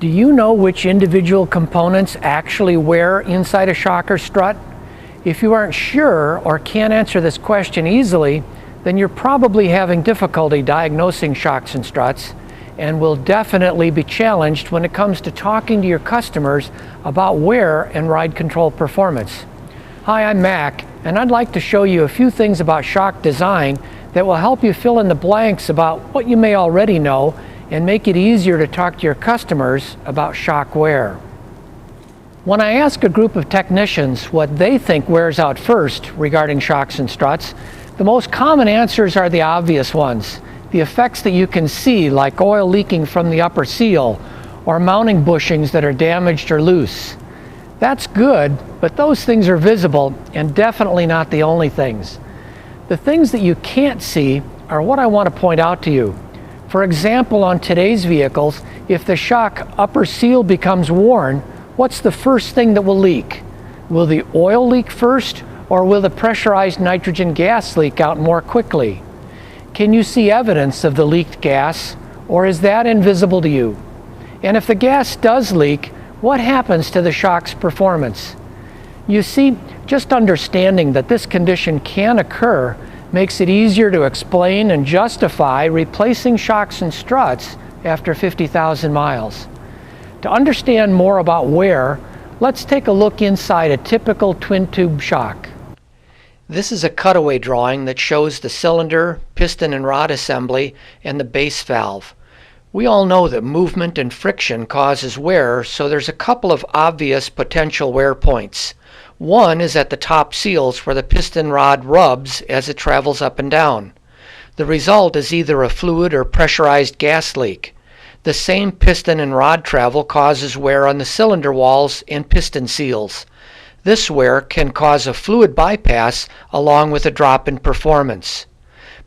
Do you know which individual components actually wear inside a shock or strut? If you aren't sure or can't answer this question easily, then you're probably having difficulty diagnosing shocks and struts and will definitely be challenged when it comes to talking to your customers about wear and ride control performance. Hi, I'm Mac, and I'd like to show you a few things about shock design that will help you fill in the blanks about what you may already know and make it easier to talk to your customers about shock wear. When I ask a group of technicians what they think wears out first regarding shocks and struts, the most common answers are the obvious ones. The effects that you can see, like oil leaking from the upper seal or mounting bushings that are damaged or loose. That's good, but those things are visible and definitely not the only things. The things that you can't see are what I want to point out to you. For example, on today's vehicles, if the shock upper seal becomes worn, what's the first thing that will leak? Will the oil leak first, or will the pressurized nitrogen gas leak out more quickly? Can you see evidence of the leaked gas, or is that invisible to you? And if the gas does leak, what happens to the shock's performance? You see, just understanding that this condition can occur makes it easier to explain and justify replacing shocks and struts after 50,000 miles. To understand more about wear, let's take a look inside a typical twin-tube shock. This is a cutaway drawing that shows the cylinder, piston and rod assembly, and the base valve. We all know that movement and friction causes wear, so there's a couple of obvious potential wear points. One is at the top seals where the piston rod rubs as it travels up and down. The result is either a fluid or pressurized gas leak. The same piston and rod travel causes wear on the cylinder walls and piston seals. This wear can cause a fluid bypass along with a drop in performance.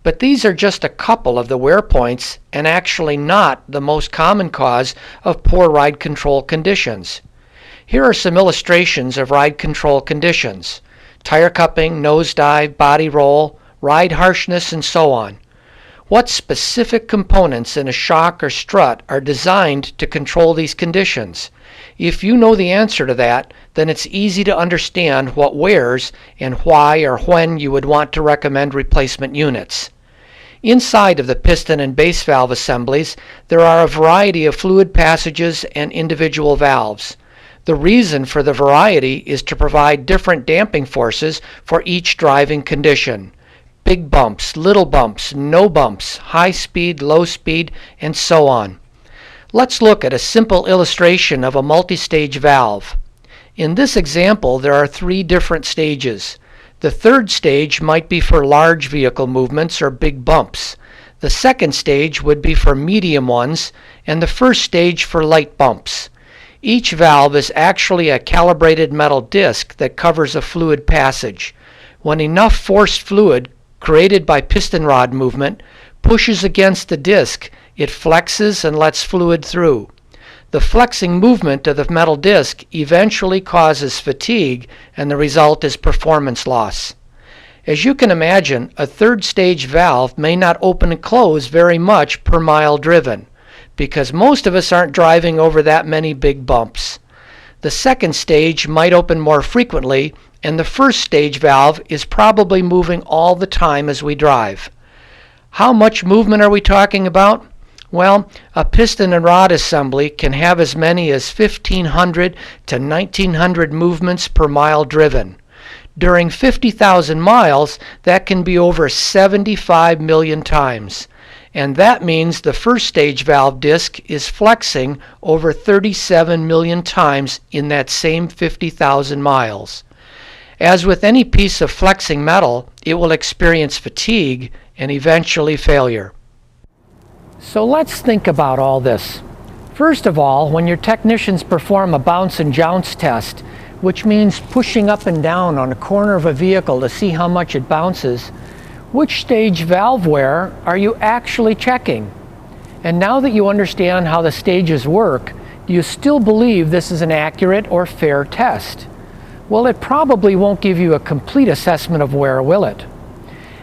But these are just a couple of the wear points and actually not the most common cause of poor ride control conditions. Here are some illustrations of ride control conditions: tire cupping, nosedive, body roll, ride harshness, and so on. What specific components in a shock or strut are designed to control these conditions? If you know the answer to that, then it's easy to understand what wears and why or when you would want to recommend replacement units. Inside of the piston and base valve assemblies, there are a variety of fluid passages and individual valves. The reason for the variety is to provide different damping forces for each driving condition. Big bumps, little bumps, no bumps, high speed, low speed, and so on. Let's look at a simple illustration of a multi-stage valve. In this example, there are 3 different stages. The third stage might be for large vehicle movements or big bumps. The second stage would be for medium ones, and the first stage for light bumps. Each valve is actually a calibrated metal disc that covers a fluid passage. When enough forced fluid, created by piston rod movement, pushes against the disc, it flexes and lets fluid through. The flexing movement of the metal disc eventually causes fatigue, and the result is performance loss. As you can imagine, a third stage valve may not open and close very much per mile driven, because most of us aren't driving over that many big bumps. The second stage might open more frequently, and the first stage valve is probably moving all the time as we drive. How much movement are we talking about? Well, a piston and rod assembly can have as many as 1,500 to 1,900 movements per mile driven. During 50,000 miles, that can be over 75 million times. And that means the first stage valve disc is flexing over 37 million times in that same 50,000 miles. As with any piece of flexing metal, it will experience fatigue and eventually failure. So let's think about all this. First of all, when your technicians perform a bounce and jounce test, which means pushing up and down on a corner of a vehicle to see how much it bounces, which stage valve wear are you actually checking? And now that you understand how the stages work, do you still believe this is an accurate or fair test? Well, it probably won't give you a complete assessment of wear, will it?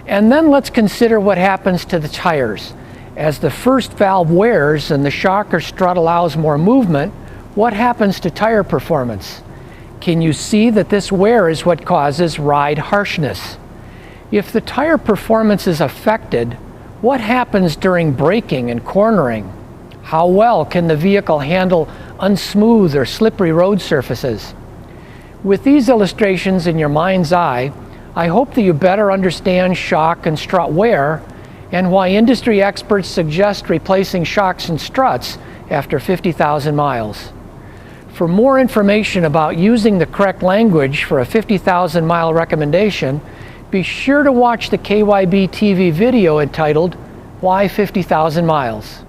And then let's consider what happens to the tires. As the first valve wears and the shock or strut allows more movement, What happens to tire performance? Can you see that this wear is what causes ride harshness? If the tire performance is affected, what happens during braking and cornering? How well can the vehicle handle unsmooth or slippery road surfaces? With these illustrations in your mind's eye, I hope that you better understand shock and strut wear and why industry experts suggest replacing shocks and struts after 50,000 miles. For more information about using the correct language for a 50,000 mile recommendation, be sure to watch the KYB TV video entitled, Why 50,000 Miles?